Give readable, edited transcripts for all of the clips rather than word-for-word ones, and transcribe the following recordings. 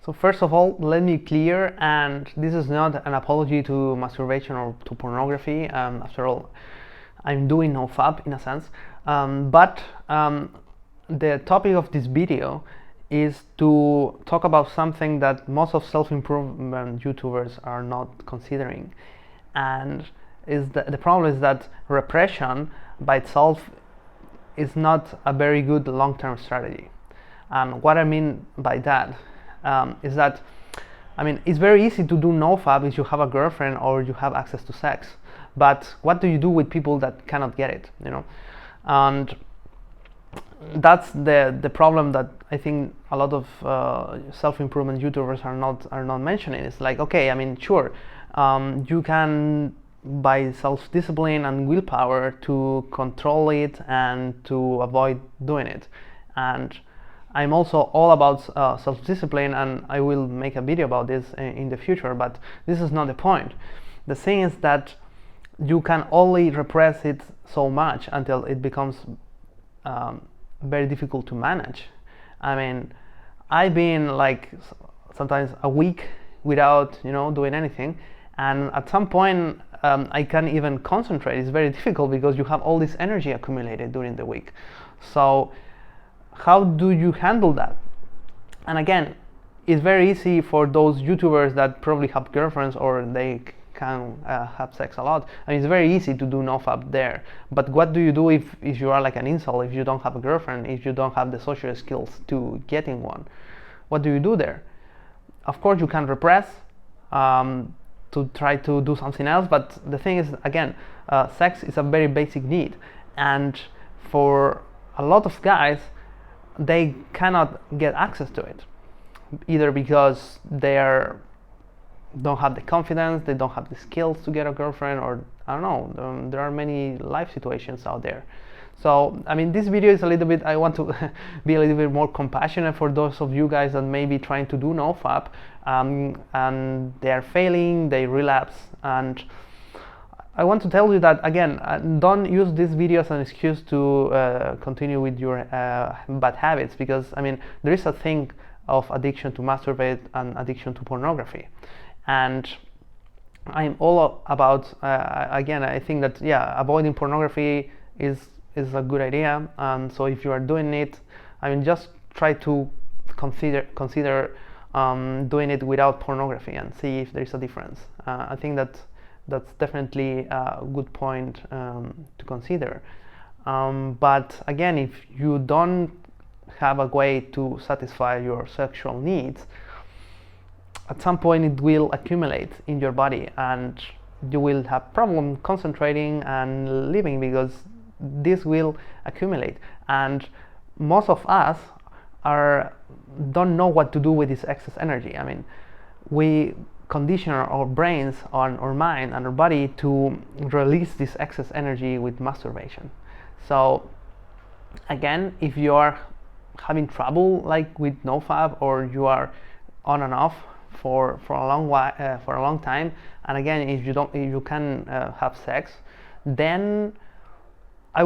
So first of all, let me clear, and this is not an apology to masturbation or to pornography. After all, I'm doing NoFap in a sense, but the topic of this video is to talk about something that most of self-improvement YouTubers are not considering, and the problem is that repression by itself is not a very good long-term strategy. And what I mean by that is that, I mean, it's very easy to do NoFap if you have a girlfriend or you have access to sex. But what do you do with people that cannot get it, you know? And that's the problem that I think a lot of self-improvement YouTubers are not mentioning. It's like, okay, I mean, sure, you can by self-discipline and willpower to control it and to avoid doing it. And I'm also all about self-discipline, and I will make a video about this in the future, but this is not the point. The thing is that you can only repress it so much until it becomes very difficult to manage. I mean, I've been like sometimes a week without, you know, doing anything, and at some point I can't even concentrate. It's very difficult because you have all this energy accumulated during the week. So how do you handle that? And again, it's very easy for those YouTubers that probably have girlfriends or they can have sex a lot. I mean, it's very easy to do NoFap there. But what do you do if you are like an incel, if you don't have a girlfriend, if you don't have the social skills to getting one? What do you do there? Of course, you can repress to try to do something else, but the thing is, again, sex is a very basic need. And for a lot of guys, they cannot get access to it, either because they don't have the confidence, they don't have the skills to get a girlfriend, or I don't know, there are many life situations out there. So I mean, this video is a little bit, I want to be a little bit more compassionate for those of you guys that may be trying to do NoFap and they are failing, they relapse. And I want to tell you that, again, don't use this video as an excuse to continue with your bad habits, because I mean, there is a thing of addiction to masturbate and addiction to pornography. And I'm all about, again, I think that, yeah, avoiding pornography is a good idea. And so if you are doing it, I mean, just try to consider doing it without pornography and see if there is a difference. I think that's definitely a good point to consider. But again, if you don't have a way to satisfy your sexual needs, at some point it will accumulate in your body and you will have problem concentrating and living, because this will accumulate. And most of us don't know what to do with this excess energy. I mean, we condition our brains, on our mind and our body to release this excess energy with masturbation. So again, if you are having trouble like with NoFap, or you are on and off for a long time, and again, if you can have sex, then I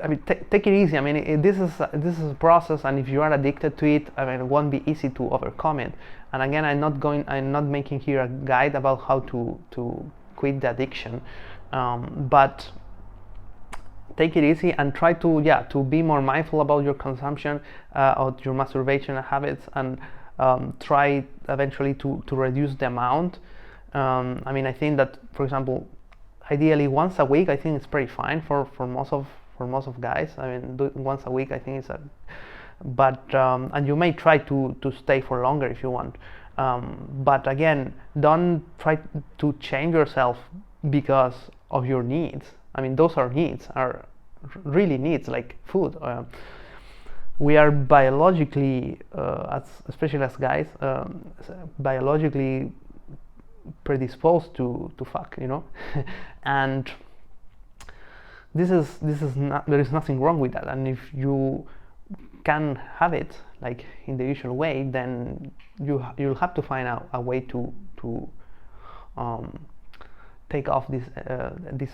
mean, take it easy. I mean, this is a process, and if you are addicted to it, I mean, it won't be easy to overcome it. And again, I'm not making here a guide about how to quit the addiction, but take it easy and try to be more mindful about your consumption, of your masturbation habits, and try eventually to reduce the amount. I mean, I think that, for example, ideally once a week, I think it's pretty fine for most of guys. I mean, once a week, I think it's but and you may try to stay for longer if you want. But again, don't try to change yourself because of your needs. I mean, those are needs, are really needs, like food. We are biologically, especially as guys, biologically predisposed to fuck, you know, and this is not, there is nothing wrong with that. And if you can have it like in the usual way, then you'll have to find out a way to take off this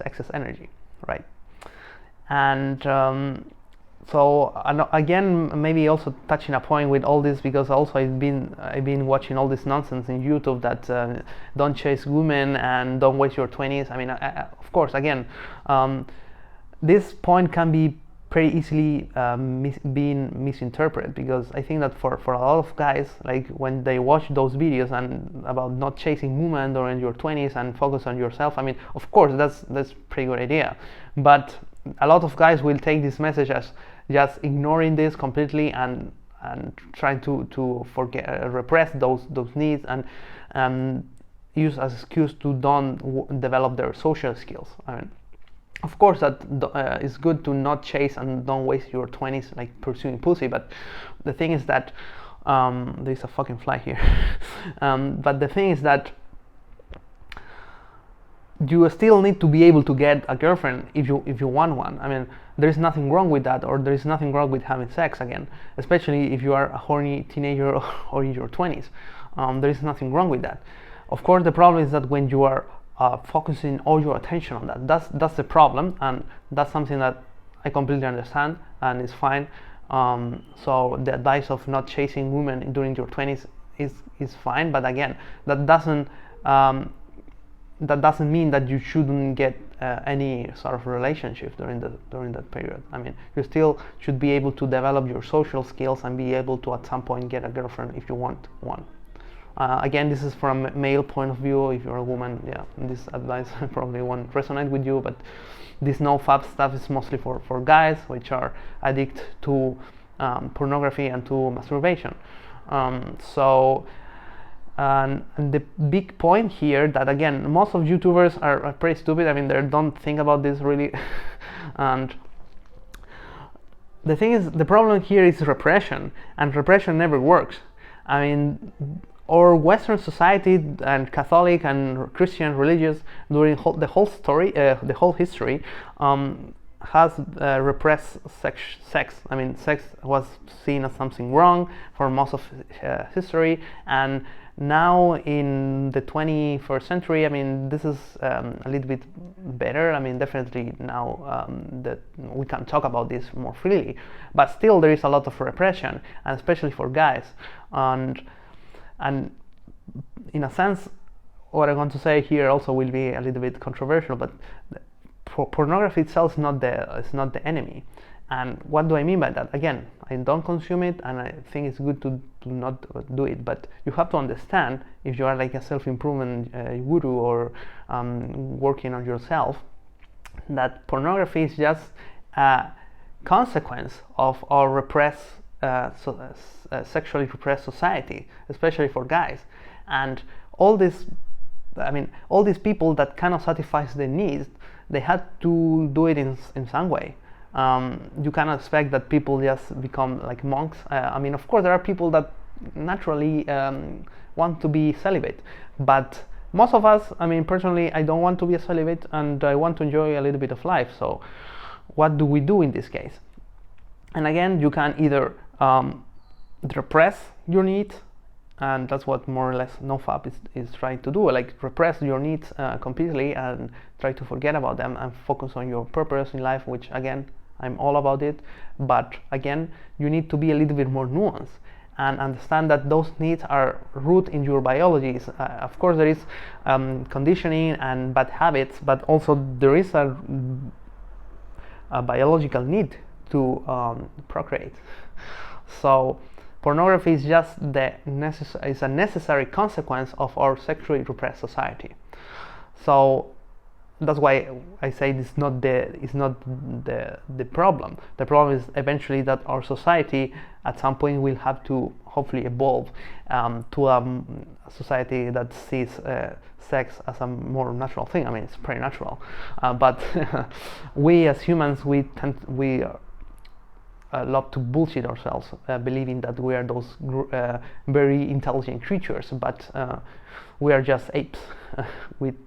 excess energy, right? And so again, maybe also touching a point with all this, because also I've been watching all this nonsense in YouTube that don't chase women and don't waste your 20s. I mean, of course, again, this point can be pretty easily being misinterpreted, because I think that for a lot of guys, like when they watch those videos and about not chasing women during your 20s and focus on yourself, I mean, of course, that's a pretty good idea, but a lot of guys will take this message as just ignoring this completely and trying to forget, repress those needs, and use as excuse to don't develop their social skills. I mean, of course that it's good to not chase and don't waste your 20s like pursuing pussy, but the thing is that there's a fucking fly here. But the thing is that you still need to be able to get a girlfriend if you want one. I mean, there is nothing wrong with that, or there is nothing wrong with having sex, again, especially if you are a horny teenager or in your 20s. There is nothing wrong with that. Of course, the problem is that when you are focusing all your attention on that, that's the problem, and that's something that I completely understand and is fine. So the advice of not chasing women during your 20s is fine, but again, that doesn't mean that you shouldn't get any sort of relationship during that period. I mean, you still should be able to develop your social skills and be able to at some point get a girlfriend if you want one. Again, this is from a male point of view. If you're a woman, yeah, this advice probably won't resonate with you, but this NoFap stuff is mostly for guys which are addicted to pornography and to masturbation. And the big point here that, again, most of YouTubers are pretty stupid. I mean, they don't think about this really. And the thing is, the problem here is repression, and repression never works. I mean, our Western society and Catholic and Christian religions during the whole history has repressed sex. I mean, sex was seen as something wrong for most of history, and now in the 21st century, I mean, this is a little bit better. I mean, definitely now that we can talk about this more freely, but still there is a lot of repression, and especially for guys. And in a sense, what I'm going to say here also will be a little bit controversial, but pornography itself is not the enemy. And what do I mean by that? Again, I don't consume it, and I think it's good to not do it. But you have to understand, if you are like a self-improvement guru or working on yourself, that pornography is just a consequence of our sexually repressed society, especially for guys. And all these people that cannot satisfy their needs, they had to do it in some way. You cannot expect that people just become like monks. I mean, of course, there are people that naturally want to be celibate, but most of us, I mean, personally, I don't want to be a celibate, and I want to enjoy a little bit of life. So what do we do in this case? And again, you can either repress your needs, and that's what more or less NoFap is trying to do, like repress your needs completely and try to forget about them and focus on your purpose in life, which again, I'm all about it. But again, you need to be a little bit more nuanced and understand that those needs are rooted in your biology. Of course, there is conditioning and bad habits, but also there is a biological need to procreate. So pornography is just is a necessary consequence of our sexually repressed society. So that's why I say it's not the problem. The problem is eventually that our society at some point will have to hopefully evolve to a society that sees sex as a more natural thing. I mean, it's pretty natural, but we as humans, we love to bullshit ourselves, believing that we are those very intelligent creatures, but we are just apes with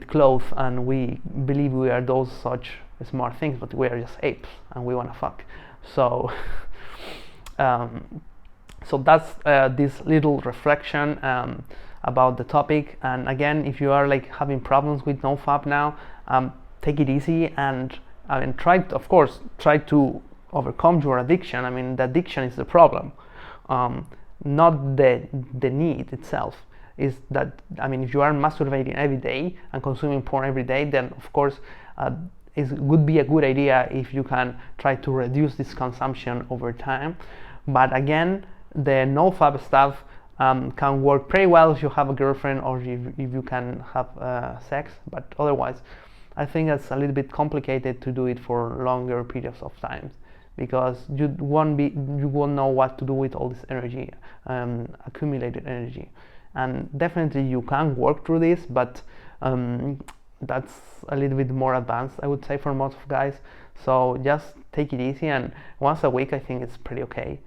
clothes, and we believe we are those such smart things, but we are just apes and we want to fuck. So so that's this little reflection about the topic. And again, if you are like having problems with NoFap now, take it easy and I mean, of course, try to overcome your addiction. I mean, the addiction is the problem, not the need itself. Is that, I mean, if you are masturbating every day and consuming porn every day, then of course it would be a good idea if you can try to reduce this consumption over time. But again, the NoFap stuff can work pretty well if you have a girlfriend or if you can have sex, but otherwise I think it's a little bit complicated to do it for longer periods of time, because you won't know what to do with all this energy, accumulated energy. And definitely you can work through this, but that's a little bit more advanced, I would say, for most of guys. So just take it easy, and once a week I think it's pretty okay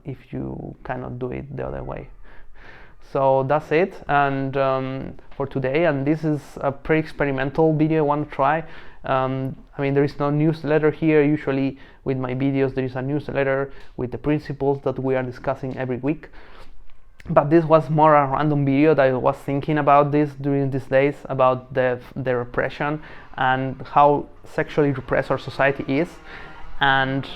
if you cannot do it the other way. So that's it, and for today, and this is a pretty experimental video I want to try. I mean, there is no newsletter here. Usually with my videos there is a newsletter with the principles that we are discussing every week, but this was more a random video that I was thinking about this during these days, about the repression and how sexually repressed our society is, and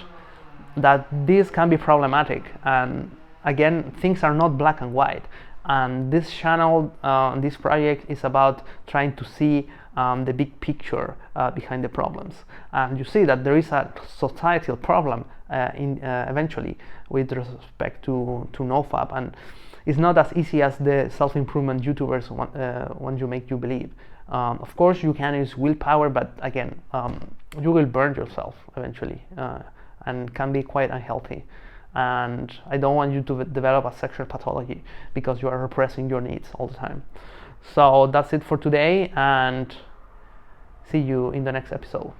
that this can be problematic. And again, things are not black and white, and this channel, this project is about trying to see the big picture behind the problems. And you see that there is a societal problem eventually with respect to NoFap, and it's not as easy as the self-improvement YouTubers want to make you believe. Of course you can use willpower, but again, you will burn yourself eventually, and can be quite unhealthy. And I don't want you to develop a sexual pathology because you are repressing your needs all the time. So that's it for today, and see you in the next episode.